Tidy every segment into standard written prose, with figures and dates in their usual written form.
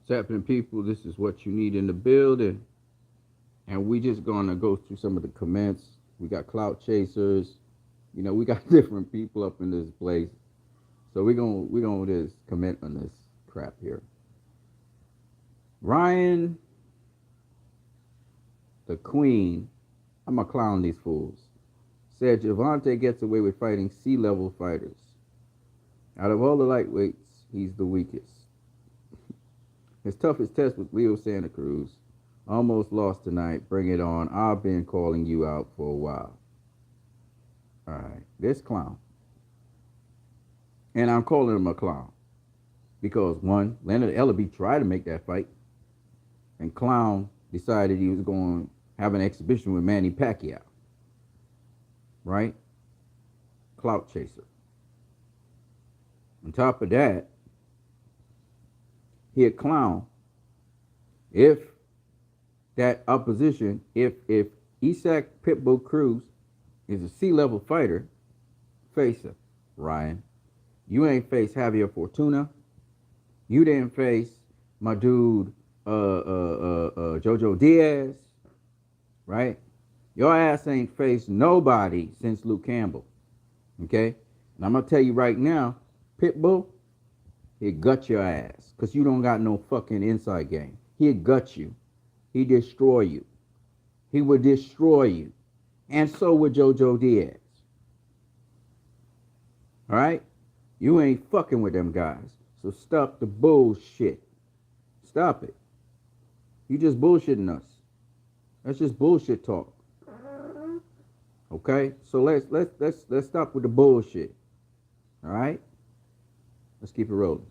What's happening, people? This is what you need in the building. And we just gonna go through some of the comments. We got clout chasers. We got different people up in this place. So we gonna just comment on this crap here. Ryan, the Queen, I'm gonna clown these fools. Said Javante gets away with fighting sea-level fighters. Out of all the lightweights, he's the weakest. His toughest test was Leo Santa Cruz. Almost lost tonight. Bring it on. I've been calling you out for a while. All right. This clown. And I'm calling him a clown. Because, one, Leonard Ellaby tried to make that fight. And Clown decided he was going to have an exhibition with Manny Pacquiao. Right? Clout chaser. On top of that, he a clown. If that opposition, if Isaac Pitbull Cruz is a sea-level fighter, face it, Ryan. You ain't faced Javier Fortuna. You didn't face my dude Jojo Diaz, right? Your ass ain't faced nobody since Luke Campbell, okay? And I'm gonna tell you right now, Pitbull, he'll gut your ass because you don't got no fucking inside game. He'll gut you. He destroy you. He would destroy you. And so would Jojo Diaz. All right? You ain't fucking with them guys. So stop the bullshit. Stop it. You just bullshitting us. That's just bullshit talk. Okay? So let's stop with the bullshit. All right? Let's keep it rolling.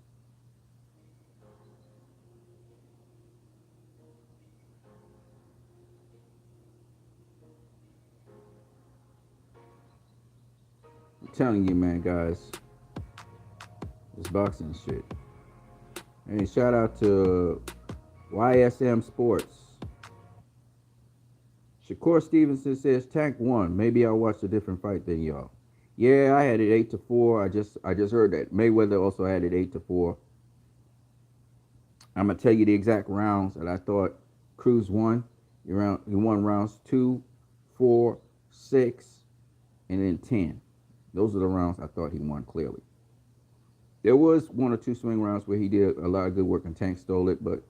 I'm telling you, man, guys, this boxing shit. Hey, shout out to YSM Sports. Shakur Stevenson says Tank won. Maybe I'll watch a different fight than y'all. Yeah, I had it 8-4. I just heard that Mayweather also had it 8-4. I'm gonna tell you the exact rounds that I thought Cruz won. He won rounds 2, 4, 6, and then 10. Those are the rounds I thought he won clearly. There was one or two swing rounds where he did a lot of good work and Tank stole it, but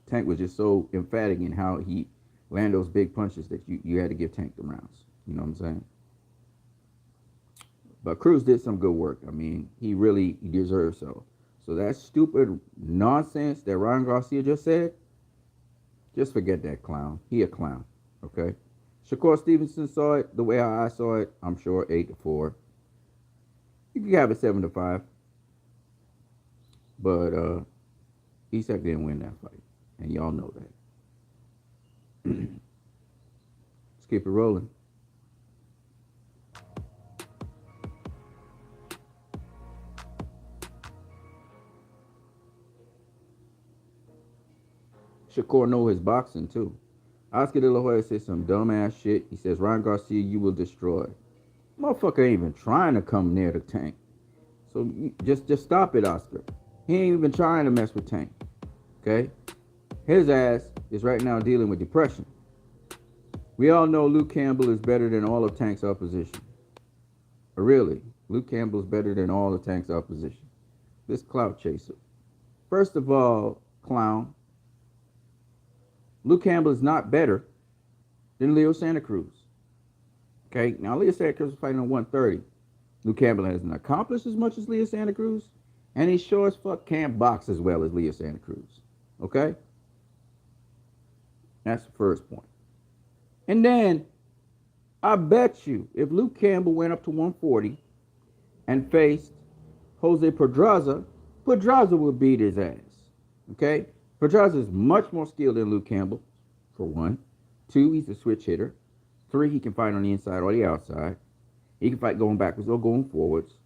Tank was just so emphatic in how he landed those big punches that you had to give Tank the rounds. You know what I'm saying? But Cruz did some good work. I mean, he really deserves so. So that stupid nonsense that Ryan Garcia just said, just forget that clown. He a clown, okay? Shakur Stevenson saw it the way I saw it. I'm sure 8-4. You could have it 7-5. But Isak didn't win that fight. And y'all know that. Let's keep it rolling. Shakur know his boxing too. Oscar De La Hoya says some dumbass shit. He says, Ryan Garcia, you will destroy. Motherfucker ain't even trying to come near the Tank. So just stop it, Oscar. He ain't even trying to mess with Tank. Okay? His ass is right now dealing with depression. We all know Luke Campbell is better than all of Tank's opposition. Really, Luke Campbell is better than all of Tank's opposition. This clout chaser. First of all, clown, Luke Campbell is not better than Leo Santa Cruz. Okay, now Leo Santa Cruz is fighting on 130. Luke Campbell hasn't accomplished as much as Leo Santa Cruz, and he sure as fuck can't box as well as Leo Santa Cruz. Okay? That's the first point. And then, I bet you, if Luke Campbell went up to 140 and faced Jose Pedraza, Pedraza would beat his ass. Okay? Pedraza is much more skilled than Luke Campbell, for one. Two, he's a switch hitter. Three, he can fight on the inside or the outside. He can fight going backwards or going forwards.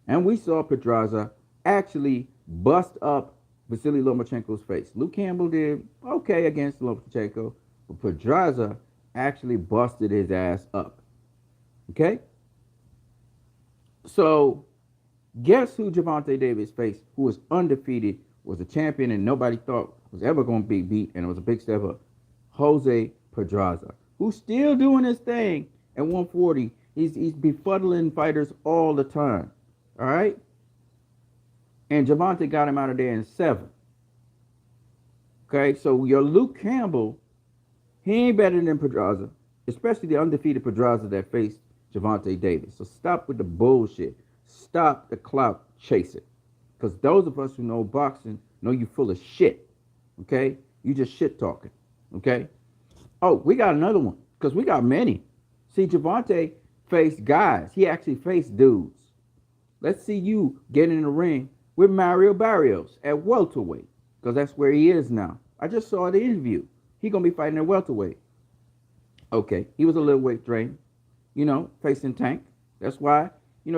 And we saw Pedraza actually bust up Vasily Lomachenko's face. Luke Campbell did okay against Lomachenko, but Pedraza actually busted his ass up. Okay? So, guess who Gervonta Davis faced, who was undefeated was a champion and nobody thought was ever going to be beat, and it was a big step up. Jose Pedraza, who's still doing his thing at 140. He's befuddling fighters all the time. All right? And Gervonta got him out of there in 7. Okay? So your Luke Campbell, he ain't better than Pedraza, especially the undefeated Pedraza that faced Gervonta Davis. So stop with the bullshit. Stop the clout chasing. Because those of us who know boxing know you full of shit. Okay? You just shit talking. Okay? Oh, we got another one. Because we got many. See, Gervonta faced guys. He actually faced dudes. Let's see you get in the ring with Mario Barrios at welterweight. Because that's where he is now. I just saw the interview. He going to be fighting at welterweight. Okay. He was a little weight drain. Facing Tank. That's why,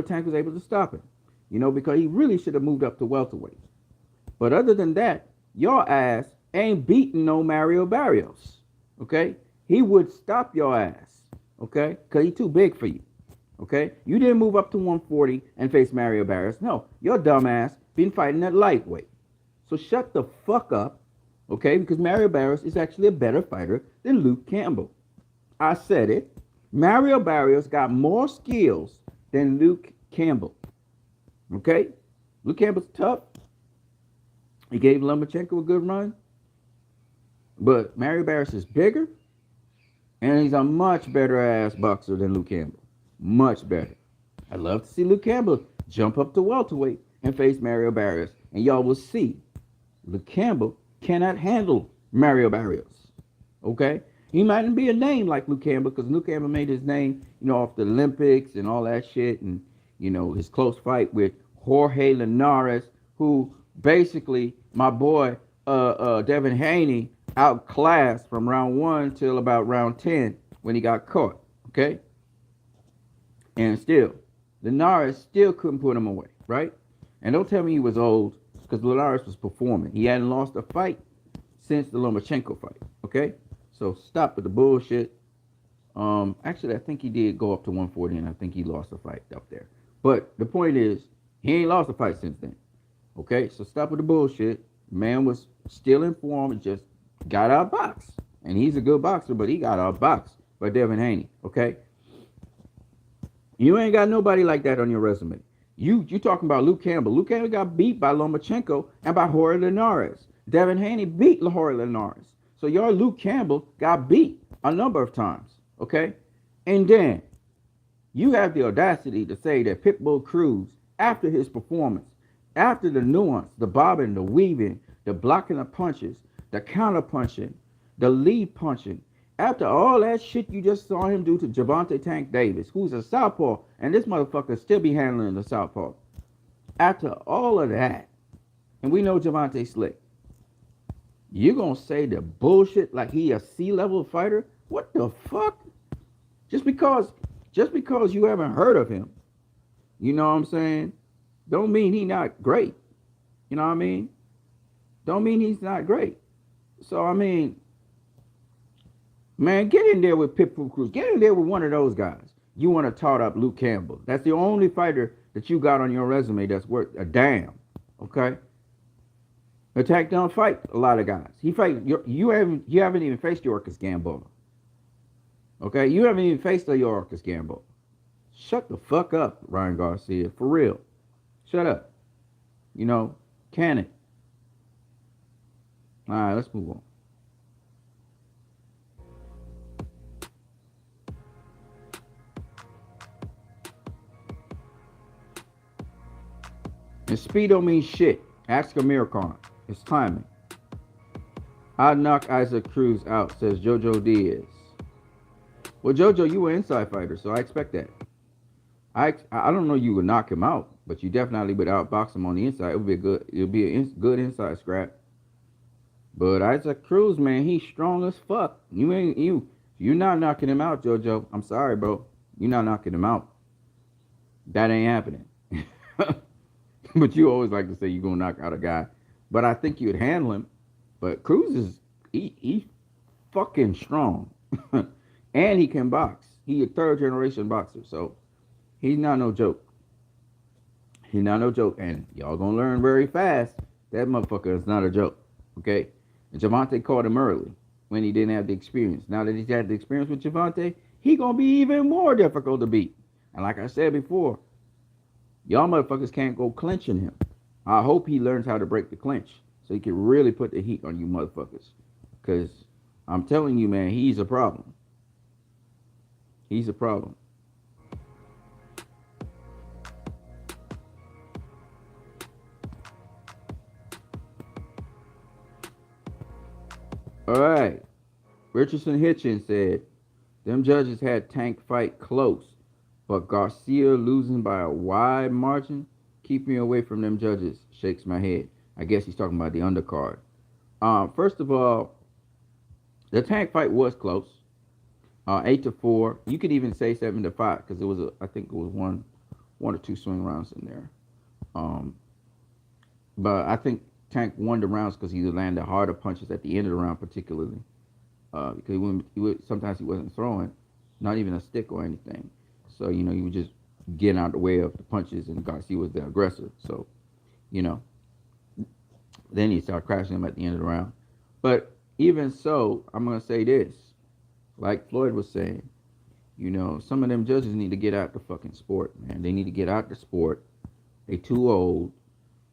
Tank was able to stop him. Because he really should have moved up to welterweight. But other than that, your ass ain't beating no Mario Barrios. Okay? He would stop your ass. Okay? Because he's too big for you. Okay? You didn't move up to 140 and face Mario Barrios. No, your dumb ass been fighting at lightweight. So shut the fuck up. Okay? Because Mario Barrios is actually a better fighter than Luke Campbell. I said it. Mario Barrios got more skills than Luke Campbell. Okay? Luke Campbell's tough. He gave Lomachenko a good run. But Mario Barrios is bigger. And he's a much better ass boxer than Luke Campbell. Much better. I'd love to see Luke Campbell jump up to welterweight and face Mario Barrios. And y'all will see. Luke Campbell cannot handle Mario Barrios. Okay? He mightn't be a name like Luke Campbell, because Luke Campbell made his name, off the Olympics and all that shit. And, his close fight with Jorge Linares, who basically, my boy, Devin Haney, outclassed from round 1 till about round 10 when he got caught. Okay? And still, Linares still couldn't put him away, right? And don't tell me he was old, because Linares was performing. He hadn't lost a fight since the Lomachenko fight. Okay? So stop with the bullshit. Actually, I think he did go up to 140, and I think he lost a fight up there. But the point is, he ain't lost a fight since then. Okay? So stop with the bullshit. Man was still in form and just got outboxed. And he's a good boxer, but he got outboxed by Devin Haney. Okay? You ain't got nobody like that on your resume. You talking about Luke Campbell. Luke Campbell got beat by Lomachenko and by Jorge Linares. Devin Haney beat Jorge Linares. So your Luke Campbell got beat a number of times, okay? And then you have the audacity to say that Pitbull Cruz, after his performance, after the nuance, the bobbing, the weaving, the blocking of punches, the counter punching, the lead punching, after all that shit you just saw him do to Gervonta Tank Davis, who's a southpaw, and this motherfucker still be handling the southpaw. After all of that, and we know Gervonta slick, you gonna say the bullshit like he a C-level fighter? What the fuck? Just because you haven't heard of him, you know what I'm saying? Don't mean he not great. You know what I mean? Don't mean he's not great. So I mean, man, get in there with Pitbull Cruz. Get in there with one of those guys. You want to tot up Luke Campbell. That's the only fighter that you got on your resume that's worth a damn. Okay? Attack don't fight a lot of guys. You haven't even faced Yorkis Gamboa. Okay? You haven't even faced the Yorkis Gamboa. Shut the fuck up, Ryan Garcia. For real. Shut up. Can it? All right, let's move on. And speed don't mean shit. Ask Amir Khan. It's timing. I'd knock Isaac Cruz out, says Jojo Diaz. Well, Jojo, you were an inside fighter, so I expect that. I don't know you would knock him out, but you definitely would outbox him on the inside. It would be a good inside scrap. But Isaac Cruz, man, he's strong as fuck. You're not knocking him out, Jojo. I'm sorry, bro. You're not knocking him out. That ain't happening. But you always like to say you're gonna knock out a guy. But I think you'd handle him. But Cruz is he fucking strong. And he can box. He's a third generation boxer, so he's not no joke. He's not no joke. And y'all gonna learn very fast That motherfucker is not a joke. Okay? And Javante caught him early when he didn't have the experience. Now that he's had the experience with Javante, he gonna be even more difficult to beat. And like I said before, y'all motherfuckers can't go clinching him. I hope he learns how to break the clinch so he can really put the heat on you motherfuckers. Cause I'm telling you, man, he's a problem. He's a problem. All right. Richardson Hitchens said, them judges had Tank fight close, but Garcia losing by a wide margin. Keep me away from them judges. Shakes my head. I guess he's talking about the undercard. First of all, the Tank fight was close. 8-4. You could even say 7-5 because it was I think it was one or two swing rounds in there. Um, but I think Tank won the rounds because he landed harder punches at the end of the round, particularly because sometimes he wasn't throwing, not even a stick or anything. So he was just getting out of the way of the punches, and Garcia was the aggressor. So you know, then he started crashing him at the end of the round. But even so, I'm gonna say this, like Floyd was saying, some of them judges need to get out the fucking sport, man. They need to get out the sport. They too old,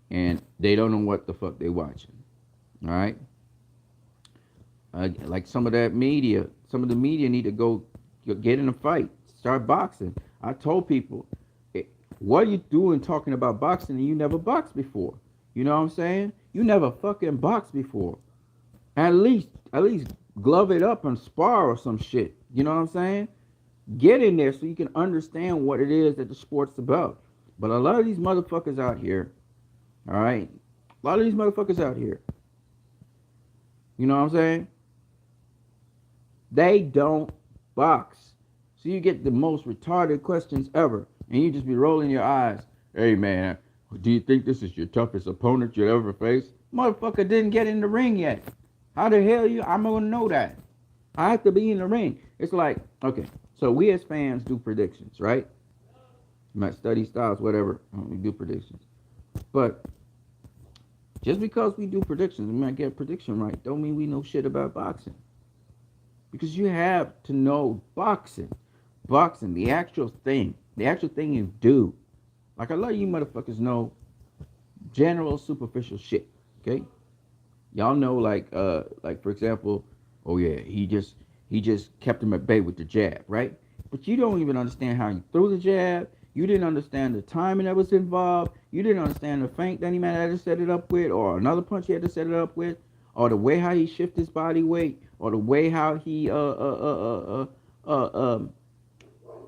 and they don't know what the fuck they watching. All right. Like some of the media need to go get in a fight, start boxing. I told people, what are you doing talking about boxing and you never boxed before? You know what I'm saying? You never fucking boxed before. At least glove it up and spar or some shit. You know what I'm saying? Get in there so you can understand what it is that the sport's about. But a lot of these motherfuckers out here, all right? A lot of these motherfuckers out here, you know what I'm saying? They don't box. So you get the most retarded questions ever, and you just be rolling your eyes. Hey, man, do you think this is your toughest opponent you ever faced? Motherfucker didn't get in the ring yet. How the hell I'm going to know that? I have to be in the ring. It's like, okay, so we as fans do predictions, right? You might study styles, whatever. We do predictions. But just because we do predictions, we might get a prediction right, don't mean we know shit about boxing. Because you have to know boxing. Boxing, the actual thing you do. Like a lot of you motherfuckers know general superficial shit. Okay? Y'all know like for example, oh yeah, he just kept him at bay with the jab, right? But you don't even understand how he threw the jab. You didn't understand the timing that was involved. You didn't understand the feint that he might have to set it up with, or another punch he had to set it up with, or the way how he shifted his body weight, or the way how he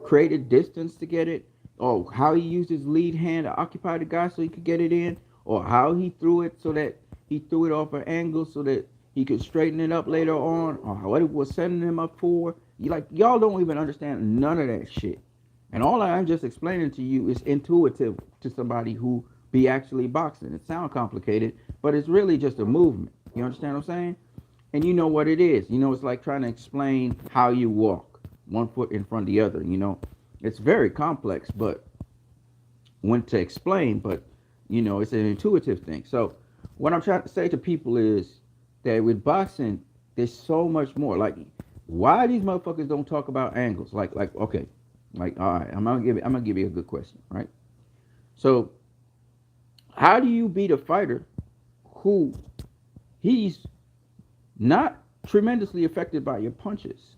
created distance to get it, or how he used his lead hand to occupy the guy so he could get it in, or how he threw it so that he threw it off an angle so that he could straighten it up later on, or what it was setting him up for. Y'all don't even understand none of that shit. And all I'm just explaining to you is intuitive to somebody who be actually boxing. It sounds complicated, but it's really just a movement. You understand what I'm saying? And you know what it is. It's like trying to explain how you walk, one foot in front of the other. It's very complex, but when to explain, but it's an intuitive thing. So what I'm trying to say to people is that with boxing, there's so much more. Like, why these motherfuckers don't talk about angles? Like, okay, like, all right, I'm gonna give you a good question, right? So, how do you beat a fighter who he's not tremendously affected by your punches?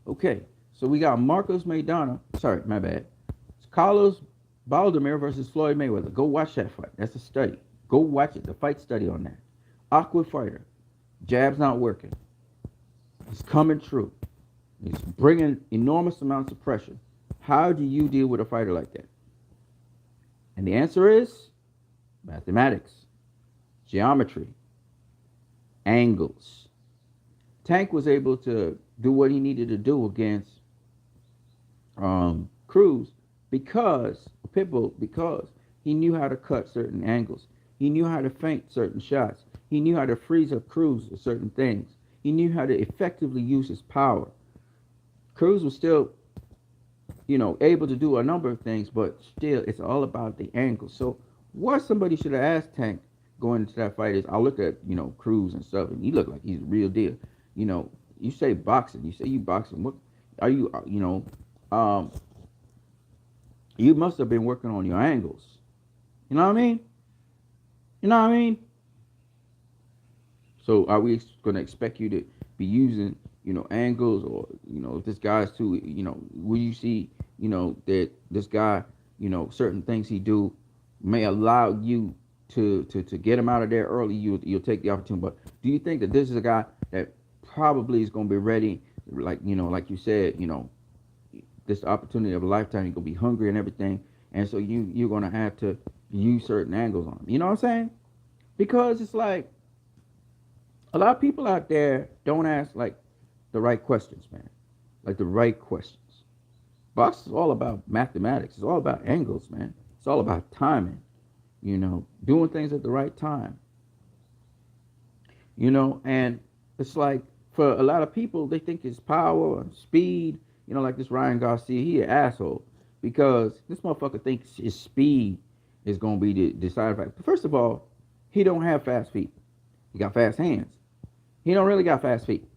Okay, so we got Marcos Maidana. Sorry, my bad. It's Carlos Baldomir versus Floyd Mayweather. Go watch that fight. That's a study. Go watch it. The fight study on that. Awkward fighter. Jab's not working. He's coming true. He's bringing enormous amounts of pressure. How do you deal with a fighter like that? And the answer is mathematics, geometry, angles. Tank was able to do what he needed to do against Cruz because Pitbull, because he knew how to cut certain angles. He knew how to feint certain shots. He knew how to freeze up Cruz with certain things. He knew how to effectively use his power. Cruz was still, able to do a number of things, but still, it's all about the angle. So, what somebody should have asked Tank going into that fight is I look at, Cruz and stuff, and he look like he's the real deal. You know, you say boxing, you say you boxing. What are you? You must have been working on your angles. You know what I mean? You know what I mean? So are we going to expect you to be using, angles, or, if this guy's too, will you see, that this guy, certain things he do may allow you to get him out of there early, you'll take the opportunity. But do you think that this is a guy that probably is going to be ready, like you said, this opportunity of a lifetime, you're going to be hungry and everything, and so you're going to have to use certain angles on him. You know what I'm saying? Because it's like, a lot of people out there don't ask like the right questions, man. Like the right questions. Boxing is all about mathematics. It's all about angles, man. It's all about timing, doing things at the right time. And it's like, for a lot of people, they think it's power and speed. Like this Ryan Garcia, he an asshole because this motherfucker thinks his speed is gonna be the deciding factor. First of all, he don't have fast feet. He got fast hands. He don't really got fast feet,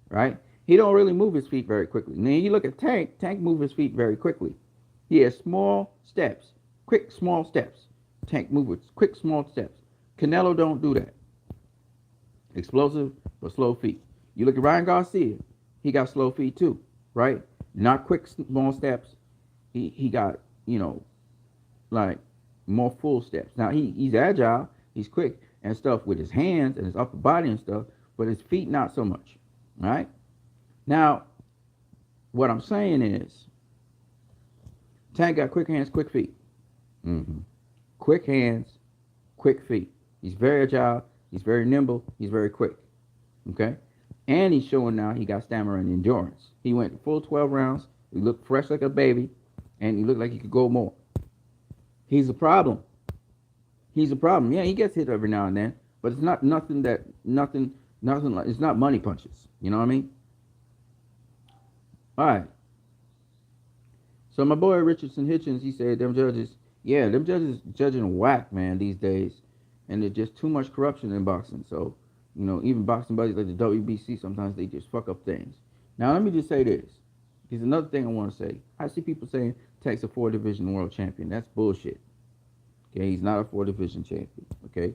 right? He don't really move his feet very quickly. Now you look at Tank. Tank moves his feet very quickly. He has small steps, quick small steps. Tank moves with quick small steps. Canelo don't do that. Explosive but slow feet. You look at Ryan Garcia. He got slow feet too, right? Not quick small steps. He got, like more full steps. Now he's agile. He's quick and stuff with his hands and his upper body and stuff, but his feet not so much. All right? Now, what I'm saying is, Tank got quick hands, quick feet. Mm-hmm. Quick hands, quick feet. He's very agile. He's very nimble. He's very quick. Okay? And he's showing now he got stamina and endurance. He went full 12 rounds. He looked fresh like a baby, and he looked like he could go more. He's a problem. He's a problem. Yeah, he gets hit every now and then, but it's not nothing like, it's not money punches. You know what I mean? All right. So my boy Richardson Hitchens, he said them judges judging whack, man, these days, and there's just too much corruption in boxing. So, even boxing buddies like the WBC, sometimes they just fuck up things. Now let me just say this. Here's another thing I want to say. I see people saying Tank's a 4-division world champion. That's bullshit. Okay, he's not a 4-division champion. Okay,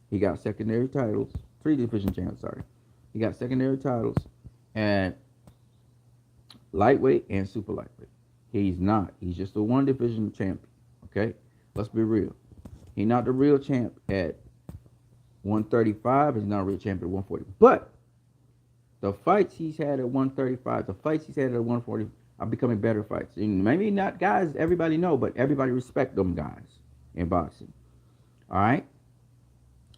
he got secondary titles, 3-division champion. Sorry, he got secondary titles and lightweight and super lightweight. He's not. He's just a 1-division champion. Okay, let's be real. He's not the real champ at 135. He's not a real champ at 140. But the fights he's had at 135, the fights he's had at 140 are becoming better fights. And maybe not guys everybody know, but everybody respect them guys in boxing. All right.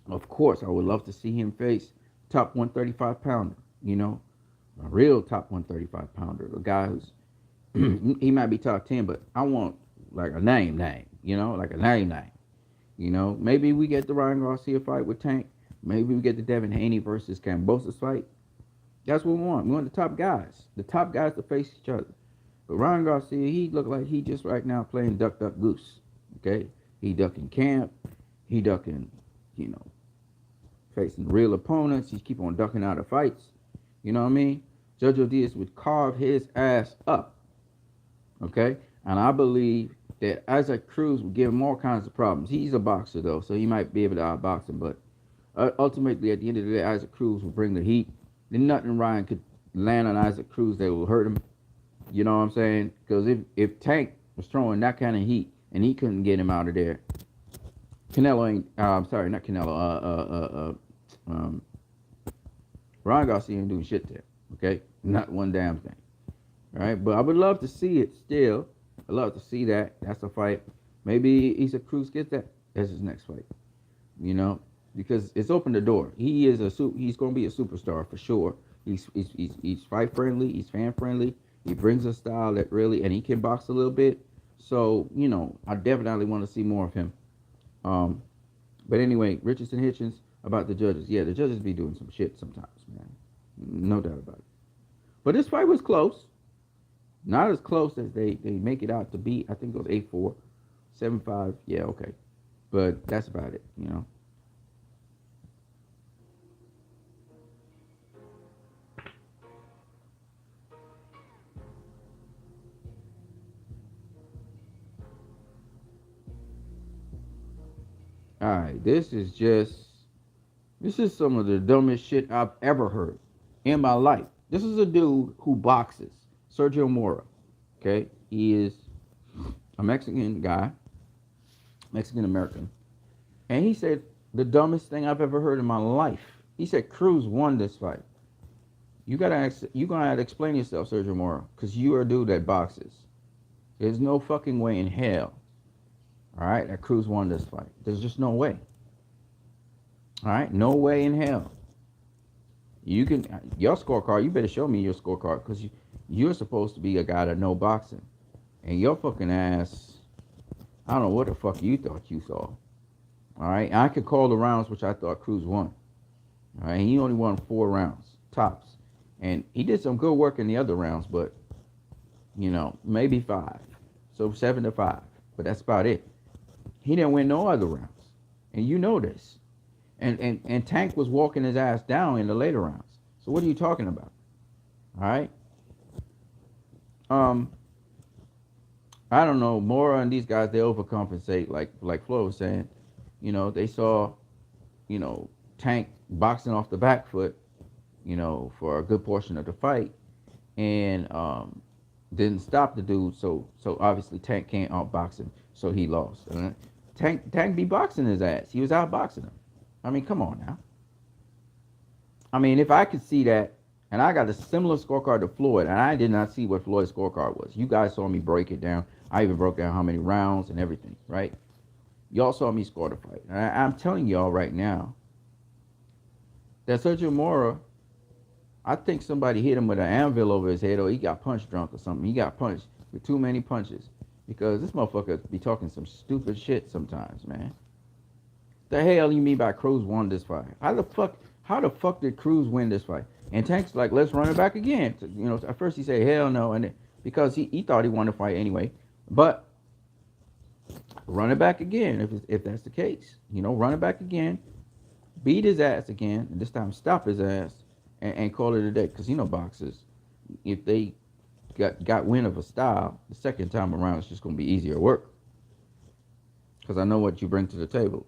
Of course, I would love to see him face top 135 pounder. A real top 135 pounder. A guy who's he might be top 10, but I want like a name. Like a name. Maybe we get the Ryan Garcia fight with Tank. Maybe we get the Devin Haney versus Kambosos fight. That's what we want. We want the top guys. The top guys to face each other. But Ryan Garcia, he looked like he just right now playing duck, duck, goose. Okay? He ducking camp. He ducking, facing real opponents. He keep on ducking out of fights. You know what I mean? Sergio Diaz would carve his ass up. Okay? And I believe that Isaac Cruz would give him all kinds of problems. He's a boxer, though, so he might be able to outbox him. But ultimately, at the end of the day, Isaac Cruz will bring the heat. Then nothing Ryan could land on Isaac Cruz that will hurt him. You know what I'm saying? Because if Tank was throwing that kind of heat and he couldn't get him out of there, Canelo ain't. I'm sorry, not Canelo. Ryan Garcia ain't doing shit there. Okay, not one damn thing. All right, but I would love to see it still. I'd love to see that. That's a fight. Maybe Isaac Cruz gets that. That's his next fight. Because it's opened the door. He's going to be a superstar for sure. He's fight friendly. He's fan friendly. He brings a style that really, and he can box a little bit. So I definitely want to see more of him. But anyway, Richardson Hitchens about the judges. Yeah, the judges be doing some shit sometimes, man. No doubt about it. But this fight was close. Not as close as they make it out to be. I think it was 8-4, 7-5. Yeah, okay. But that's about it, All right, this is some of the dumbest shit I've ever heard in my life. This is a dude who boxes, Sergio MORA. Okay, he is a Mexican guy, Mexican American, and he said the dumbest thing I've ever heard in my life. He said Cruz won this fight. You gotta explain yourself, Sergio Mora, because you are a dude that boxes. There's no fucking way in hell, all right, that Cruz won this fight. There's just no way. All right, no way in hell. You can your scorecard. You better show me your scorecard because you're supposed to be a guy that know boxing, and your fucking ass. I don't know what the fuck you thought you saw. All right, I could call the rounds which I thought Cruz won. All right, he only won 4 rounds tops, and he did some good work in the other rounds, but maybe 5, so 7-5, but that's about it. He didn't win no other rounds, and you know this. And Tank was walking his ass down in the later rounds. So what are you talking about? All right. I don't know. Mora and these guys, they overcompensate. Like Flo was saying, they saw, Tank boxing off the back foot, for a good portion of the fight, and didn't stop the dude. So obviously Tank can't outbox him, so he lost. Tank be boxing his ass. He was outboxing him. I mean, come on now. I mean, if I could see that, and I got a similar scorecard to Floyd, and I did not see what Floyd's scorecard was. You guys saw me break it down. I even broke down how many rounds and everything, right? Y'all saw me score the fight. And I'm telling y'all right now that Sergio Mora, I think somebody hit him with an anvil over his head, or he got punch drunk or something. He got punched with too many punches, because this motherfucker be talking some stupid shit sometimes, man. The hell you mean by Cruz won this fight? How the fuck did Cruz win this fight? And Tank's like, let's run it back again. At first he said hell no, and because he thought he won the fight anyway. But run it back again if that's the case. Run it back again, beat his ass again, and this time stop his ass and call it a day. Because boxers, if they got wind of a style, the second time around it's just gonna be easier work. Because I know what you bring to the table.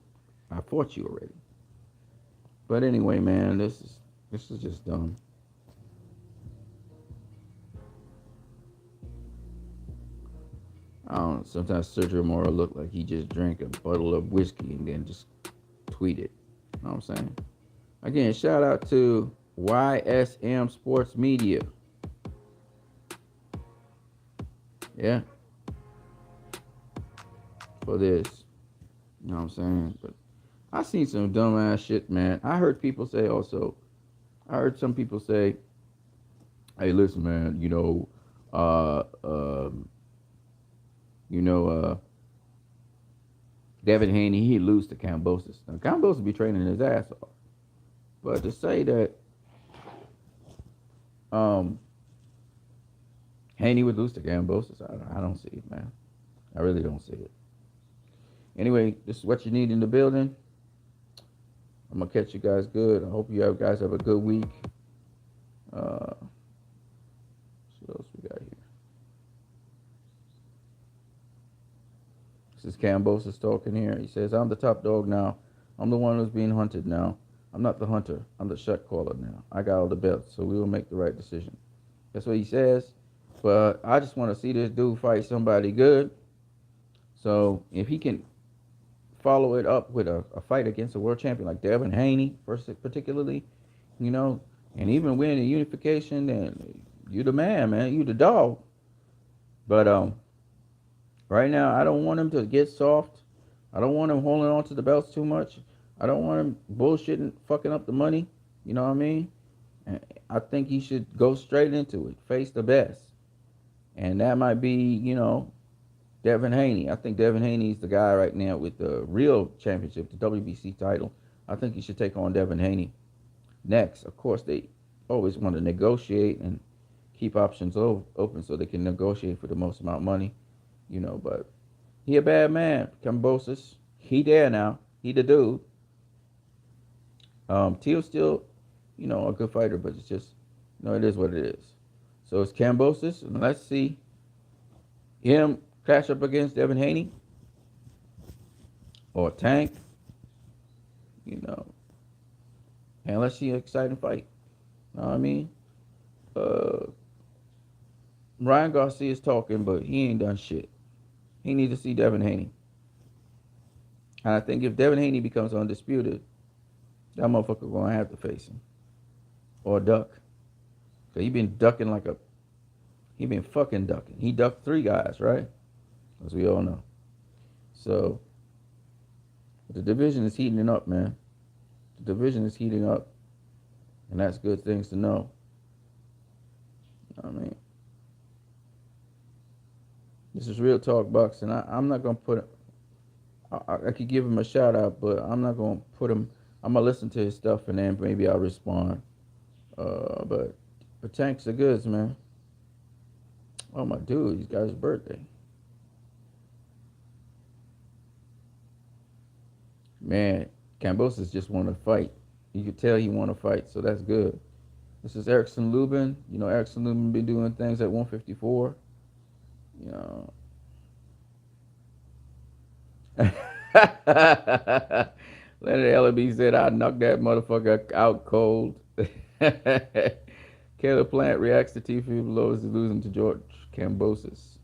I fought you already. But anyway, man, this is just dumb. I don't know. Sometimes Sergio Mora look like he just drank a bottle of whiskey and then just tweet it. You know what I'm saying? Again, shout out to YSM Sports Media. Yeah. For this. You know what I'm saying? But I seen some dumbass shit, man. I heard some people say, hey, listen, man, Devin Haney, he'd lose to Kambosos. Now, Kambosos be training his ass off. But to say that Haney would lose to Kambosos, I don't see it, man. I really don't see it. Anyway, this is what you need in the building. I'm going to catch you guys good. I hope you guys have a good week. What else we got here? This is Kambosos talking here. He says, I'm the top dog now. I'm the one who's being hunted now. I'm not the hunter. I'm the shot caller now. I got all the belts, so we will make the right decision. That's what he says. But I just want to see this dude fight somebody good. So if he can follow it up with a fight against a world champion like Devin Haney, particularly, and even win the unification, then you the man, you the dog. But right now, I don't want him to get soft. I don't want him holding on to the belts too much. I don't want him bullshitting, fucking up the money. You know what I mean? And I think he should go straight into it, face the best. And that might be, Devin Haney. I think Devin Haney's the guy right now with the real championship, the WBC title. I think he should take on Devin Haney next. Of course, they always want to negotiate and keep options open so they can negotiate for the most amount of money, but he a bad man, Kambosos. He there now. He the dude. Teal's still, a good fighter, but it's just, it is what it is. So it's Kambosos, and let's see him clash up against Devin Haney or Tank you know, unless she an exciting fight. You know what I mean? Uh, Ryan Garcia's talking, but he ain't done shit. He need to see Devin Haney. And I think if Devin Haney becomes undisputed, that motherfucker gonna have to face him. Or duck. Cause he been ducking like a he been fucking ducking. He ducked 3 guys, right? As we all know. So the division is heating up, man. The division is heating up. And that's good things to know. I mean, this is real talk boxing. I'm not gonna put. I could give him a shout out, but I'm not gonna put him. I'm gonna listen to his stuff and then maybe I'll respond. But Tank's the goods, man. Oh my dude, he's got his birthday. Man, Kambosos just want to fight. You could tell he want to fight, so that's good. This is Erickson Lubin. You know, Erickson Lubin been doing things at 154. You know. Leonard Ellaby said, I knocked that motherfucker out cold. Caleb Plant reacts to Tifu Lowes losing to George Kambosos.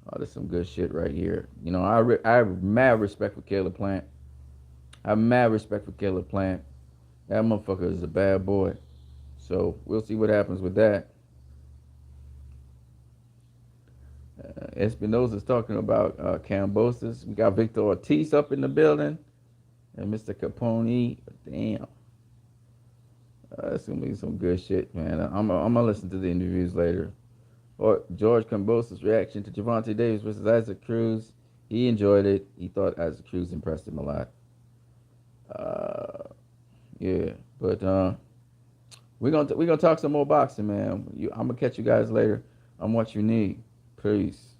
Oh, there's some good shit right here. You know, I have mad respect for Caleb Plant. I have mad respect for Caleb Plant. That motherfucker is a bad boy. So we'll see what happens with that. Espinosa's talking about Kambosos. We got Victor Ortiz up in the building. And Mr. Capone. Damn. That's going to be some good shit, man. I'm going to listen to the interviews later. Or George Kambosos' reaction to Gervonta Davis versus Isaac Cruz. He enjoyed it. He thought Isaac Cruz impressed him a lot. Yeah, but we're gonna talk some more boxing, man. I'm gonna catch you guys later on What You Need. Peace.